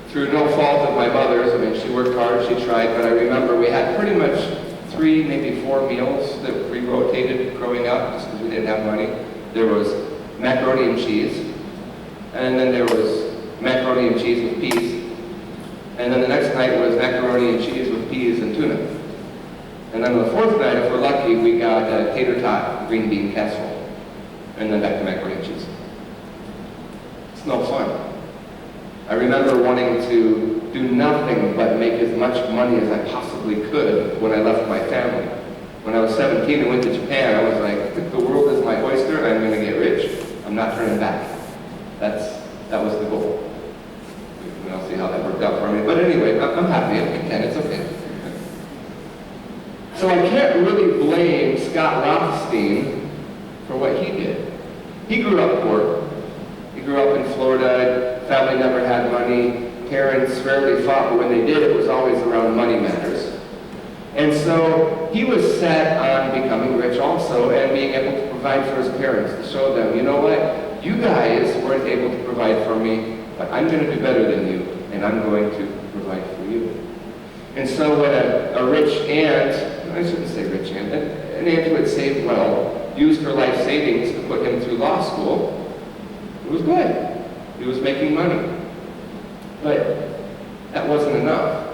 through no fault of my mother's. I mean, she worked hard, she tried, but I remember we had pretty much 3, maybe 4 meals that we rotated growing up just because we didn't have money. There was macaroni and cheese, and then there was macaroni and cheese with peas, and then the next night was macaroni and cheese with peas and tuna. And then on the 4th night, if we're lucky, we got a tater tot green bean casserole, and then back to macaroni and cheese. It's no fun. I remember wanting to do nothing but make as much money as I possibly could when I left my family. When I was 17 and went to Japan, I was like, if the world is my oyster, I'm going to get rich. I'm not turning back. That was the goal. And I'll see how that worked out for me. But anyway, I'm happy. I'm content. It's okay. So I can't really blame Scott Rothstein for what he did. He grew up poor. He grew up in Florida. Family never had money. Parents rarely fought, but when they did, it was always around money matters. And so he was set on becoming rich also and being able to provide for his parents, to show them, you know what, you guys weren't able to provide for me, but I'm going to do better than you, and I'm going to provide for you. And so when a rich aunt, I shouldn't say rich aunt, an aunt who had saved well, used her life savings to put him through law school, it was good. He was making money. But that wasn't enough.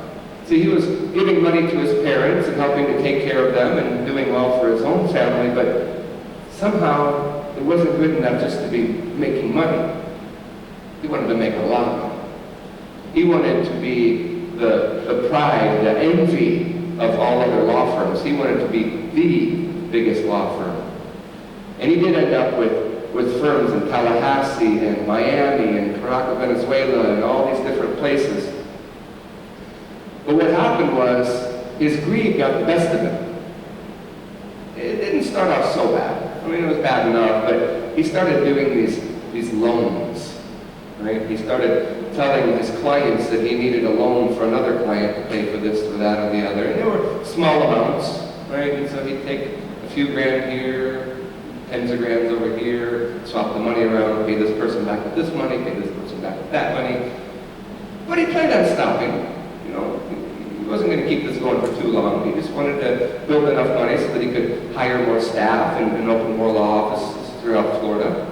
See, he was giving money to his parents and helping to take care of them and doing well for his own family, but somehow it wasn't good enough just to be making money. He wanted to make a lot of money. He wanted to be the pride, the envy of all other law firms. He wanted to be the biggest law firm. And he did end up with firms in Tallahassee and Miami and Caracas, Venezuela, and all these different places. But what happened was, his greed got the best of him. It didn't start off so bad. I mean, it was bad enough, but he started doing these loans, right? He started telling his clients that he needed a loan for another client to pay for this, for that, or the other. And they were small amounts, right? And so he'd take a few grand here, tens of grands over here, swap the money around, pay this person back with this money, pay this person back with that money. But he planned on stopping. You know, he wasn't going to keep this going for too long. He just wanted to build enough money so that he could hire more staff and open more law offices throughout Florida.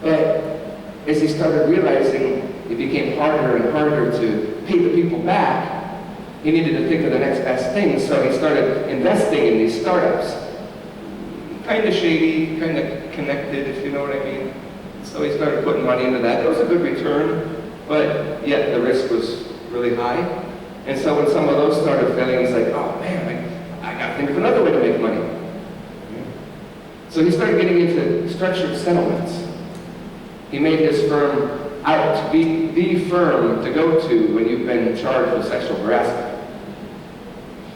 But as he started realizing it became harder and harder to pay the people back, he needed to think of the next best thing, so he started investing in these startups. Kind of shady, kind of connected, if you know what I mean. So he started putting money into that. It was a good return, but yet the risk was really high. And so when some of those started failing, he's like, oh man, I got to think of another way to make money. So he started getting into structured settlements. He made his firm out to be the firm to go to when you've been charged with sexual harassment.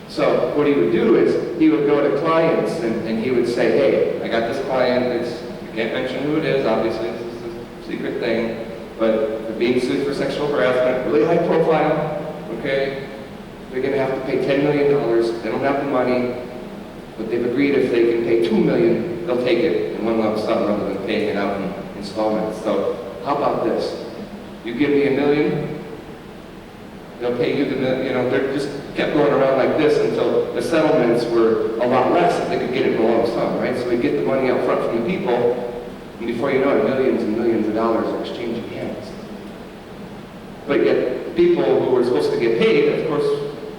So what he would do is, he would go to clients and he would say, hey, I got this client, I can't mention who it is, obviously, this is a secret thing, but they're being sued for sexual harassment, really high profile, okay? They're going to have to pay $10 million, they don't have the money, but they've agreed if they can pay $2 million, they'll take it in one lump sum rather than paying it out in installments. So how about this? You give me $1 million, they'll pay you the million. You know, they just kept going around like this until the settlements were a lot less if they could get it in a lump sum, right? So we get the money up front from the people, and before you know it, millions and millions of dollars are exchanging hands. But yet, the people who were supposed to get paid, of course,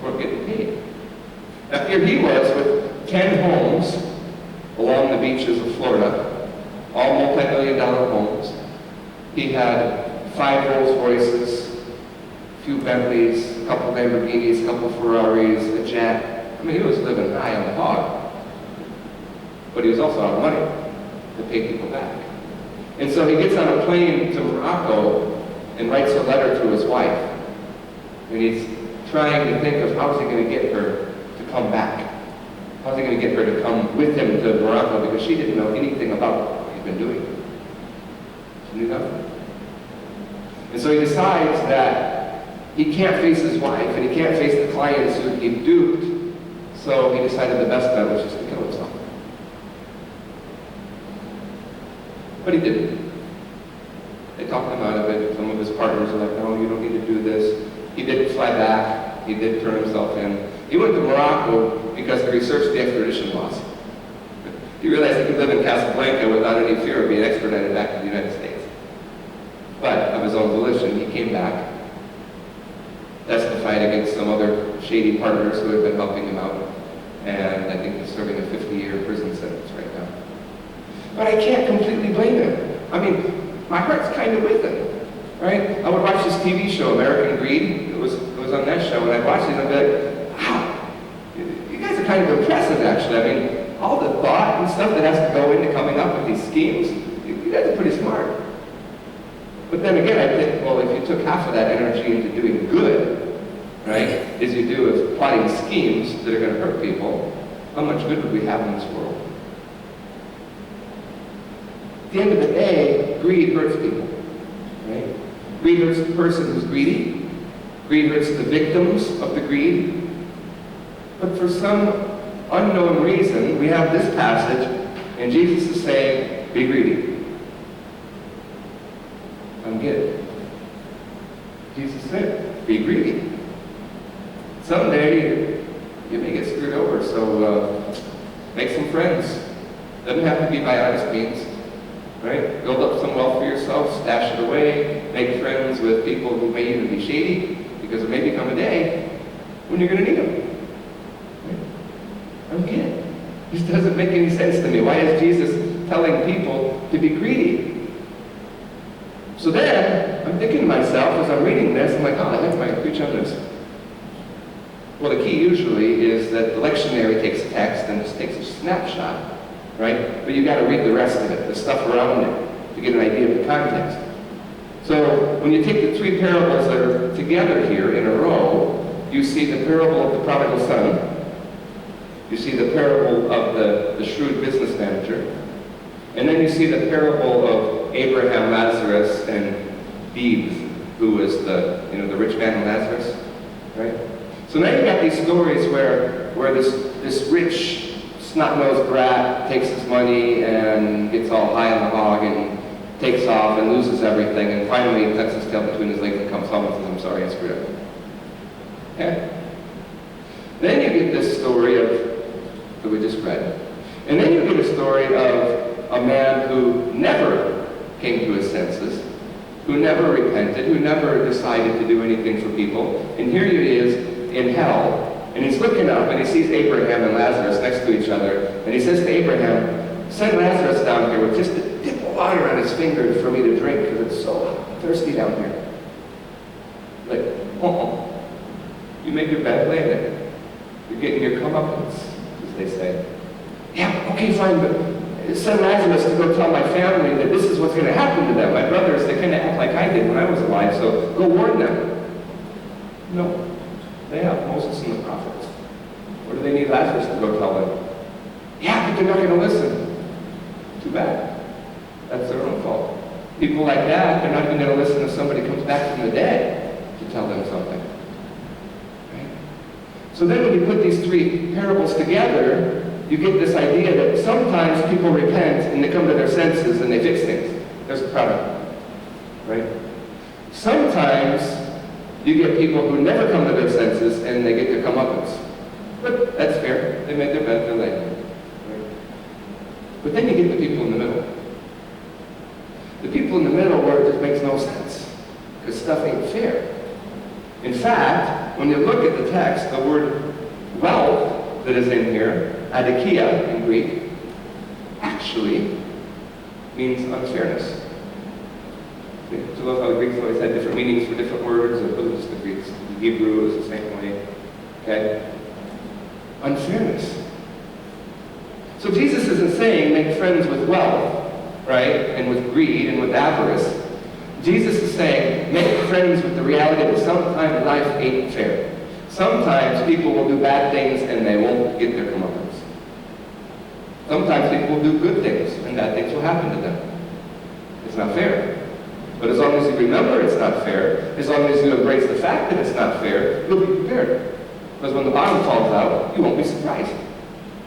weren't getting paid. Now here he was with 10 homes along the beaches of Florida, all multi-million-dollar homes. He had 5 Rolls-Royces, a few Bentleys, a couple Lamborghinis, a couple Ferraris, a jet. I mean, he was living high on the hog. But he was also out of money to pay people back. And so he gets on a plane to Morocco and writes a letter to his wife. And he's trying to think of how's he going to get her to come back. How's he going to get her to come with him to Morocco, because she didn't know anything about what he'd been doing. She knew nothing. And so he decides that he can't face his wife and he can't face the clients who he duped. So he decided the best bet was just to kill himself. But he didn't. They talked him out of it. Some of his partners are like, no, you don't need to do He did fly back. He did turn himself in. He went to Morocco because he researched the extradition laws. He realized he could live in Casablanca without any fear of being extradited back to the United States. But of his own volition, he came back, testified against some other shady partners who had been helping him out, and I think he's serving a 50-year prison sentence right now. But I can't completely blame him. I mean, my heart's kind of with him, right? I would watch this TV show, American Greed. It was on that show, and I'd watch it and I'd be like, wow, you guys are kind of impressive, actually. I mean, all the thought and stuff that has to go into coming up with these schemes, you guys are pretty smart. But then again, I think, well, if you took half of that energy into doing good, right, as you do of plotting schemes that are going to hurt people, how much good would we have in this world? At the end of the day, greed hurts people, right? Greed hurts the person who's greedy. Greed hurts the victims of the greed. But for some unknown reason, we have this passage, and Jesus is saying, be greedy. I'm good. Jesus said, be greedy. Someday, you may get screwed over, so make some friends. Doesn't have to be by honest means, right? Build up some wealth for yourself, stash it away, make friends with people who may even be shady, because there may become a day when you're going to need them. Right? I'm good. This doesn't make any sense to me. Why is Jesus telling people to be greedy? So then, I'm thinking to myself, as I'm reading this, I'm like, oh, I think I might preach on this. Well, the key usually is that the lectionary takes a text and just takes a snapshot, right? But you got to read the rest of it, the stuff around it, to get an idea of the context. So when you take the three parables that are together here in a row, you see the parable of the prodigal son, you see the parable of the shrewd business manager, and then you see the parable of Abraham, Lazarus, and Thebes, who was the rich man and Lazarus, right? So now you've got these stories where this rich, snot-nosed brat takes his money and gets all high on the hog and takes off and loses everything, and finally tucks his tail between his legs and comes home and says, I'm sorry, I screwed up. Okay? Then you get this story that we just read. And then you get a story of a man who never came to his senses, who never repented, who never decided to do anything for people. And here he is in hell, and he's looking up and he sees Abraham and Lazarus next to each other, and he says to Abraham, send Lazarus down here with just a dip of water on his finger for me to drink, because it's so thirsty down here. Like, you make your bed, lay in it. You're getting your comeuppance, as they say. Yeah, okay, fine, but send Lazarus to go tell my family that this is what's going to happen to them. My brothers, they kind of act like I did when I was alive, so go warn them. No. They have Moses and the prophets. What do they need Lazarus to go tell them? Yeah, but they're not going to listen. Too bad. That's their own fault. People like that, they're not even going to listen if somebody comes back from the dead to tell them something. Right? So then when you put these three parables together, you get this idea that sometimes people repent and they come to their senses and they fix things. There's the product. Right? Sometimes you get people who never come to their senses and they get their comeuppance. But that's fair. They made their bed, they're laying there. Right? But then you get the people in the middle. The people in the middle where it just makes no sense. Because stuff ain't fair. In fact, when you look at the text, the word wealth that is in here, adikia in Greek, actually means unfairness. So those how the Greeks always had different meanings for different words, and those just the Greeks. The Hebrew is the same way. Okay? Unfairness. So Jesus isn't saying make friends with wealth, right? And with greed and with avarice. Jesus is saying make friends with the reality that sometimes life ain't fair. Sometimes people will do bad things and they won't get their comeuppance. Sometimes people will do good things and bad things will happen to them. It's not fair. But as long as you remember it's not fair, as long as you embrace the fact that it's not fair, you'll be prepared. Because when the bottom falls out, you won't be surprised.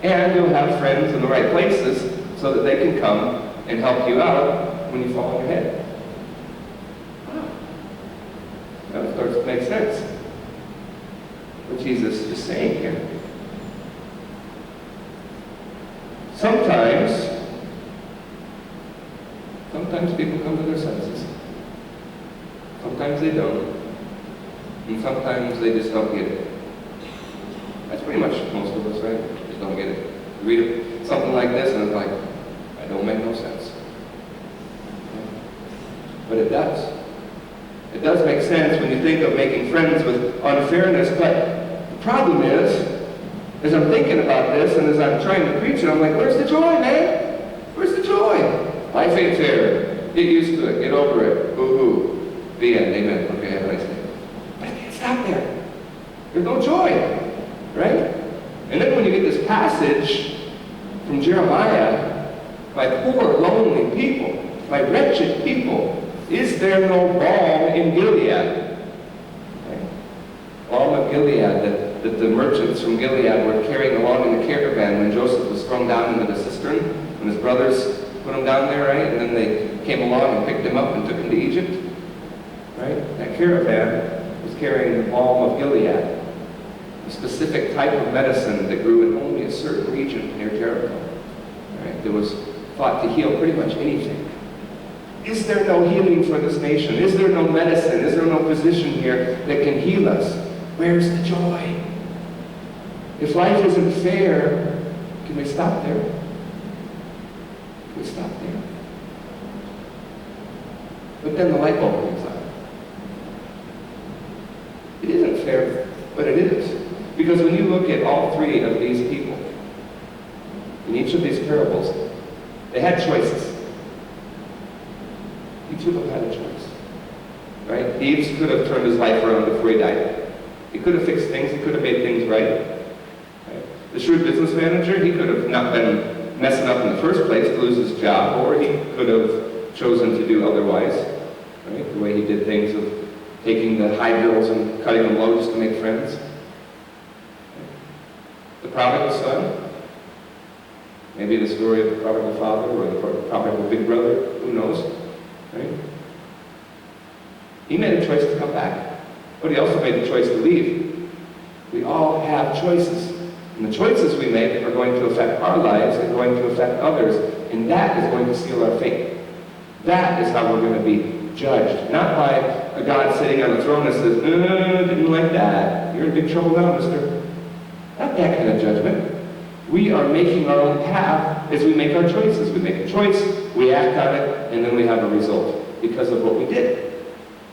And you'll have friends in the right places so that they can come and help you out when you fall on your head. Wow. That starts to make sense. what Jesus is saying here. Sometimes people come to their senses. Sometimes they don't. And sometimes they just don't get it. That's pretty much most of us, right? Just don't get it. You read something like this and it's like, that don't make no sense. But it does. It does make sense when you think of making friends with unfairness, but the problem is, as I'm thinking about this and as I'm trying to preach it, I'm like, where's the joy, man? Where's the joy? Life ain't fair. Get used to it. Get over it. Boo-hoo. The end. Amen. Okay, have a nice day. But it can't stop there. There's no joy. Right? And then when you get this passage from Jeremiah, my poor, lonely people, my wretched people, is there no balm in Gilead? Okay. Balm of Gilead that the merchants from Gilead were carrying along in the caravan when Joseph was thrown down into the cistern, when his brothers put him down there, right? And then they came along and picked him up and took him to Egypt. Right? That caravan was carrying the balm of Gilead, a specific type of medicine that grew in only a certain region near Jericho. Right? That was thought to heal pretty much anything. Is there no healing for this nation? Is there no medicine? Is there no physician here that can heal us? Where's the joy? If life isn't fair, can we stop there? Can we stop there? But then the light bulb comes on. It isn't fair, but it is. Because when you look at all three of these people, in each of these parables, they had choices. Each of them had a choice. Right? Each could have turned his life around before he died. He could have fixed things. He could have made things right. The shrewd business manager, he could have not been messing up in the first place to lose his job, or he could have chosen to do otherwise. Right? The way he did things of taking the high bills and cutting them low just to make friends. The prodigal son, maybe the story of the prodigal father or the prodigal big brother, who knows? Right? He made a choice to come back, but he also made the choice to leave. We all have choices. And the choices we make are going to affect our lives and going to affect others. And that is going to seal our fate. That is how we're going to be judged. Not by a God sitting on a throne that says, didn't like that. You're in big trouble now, mister. Not that kind of judgment. We are making our own path as we make our choices. We make a choice, we act on it, and then we have a result because of what we did.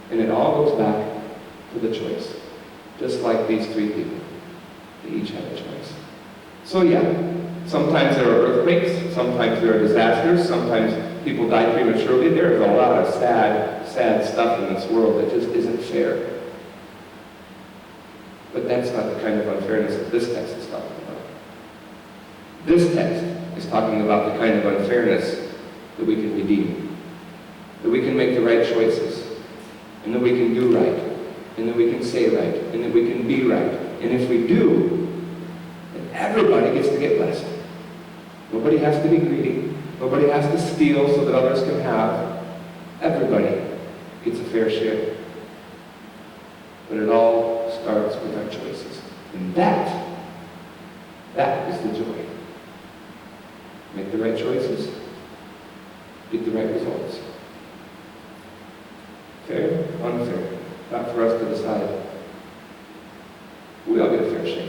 And it all goes back to the choice. Just like these three people. They each had a choice. So yeah, sometimes there are earthquakes, sometimes there are disasters, sometimes people die prematurely. There is a lot of sad stuff in this world that just isn't fair. But that's not the kind of unfairness that this text is talking about. This text is talking about the kind of unfairness that we can redeem. That we can make the right choices. And that we can do right. And that we can say right. And that we can be right. And if we do, then everybody gets to get blessed. Nobody has to be greedy. Nobody has to steal so that others can have. Everybody gets a fair share. But it all starts with our choices. And that is the joy. Make the right choices. Get the right results. Fair, unfair. Not for us to decide. We all get a fair share.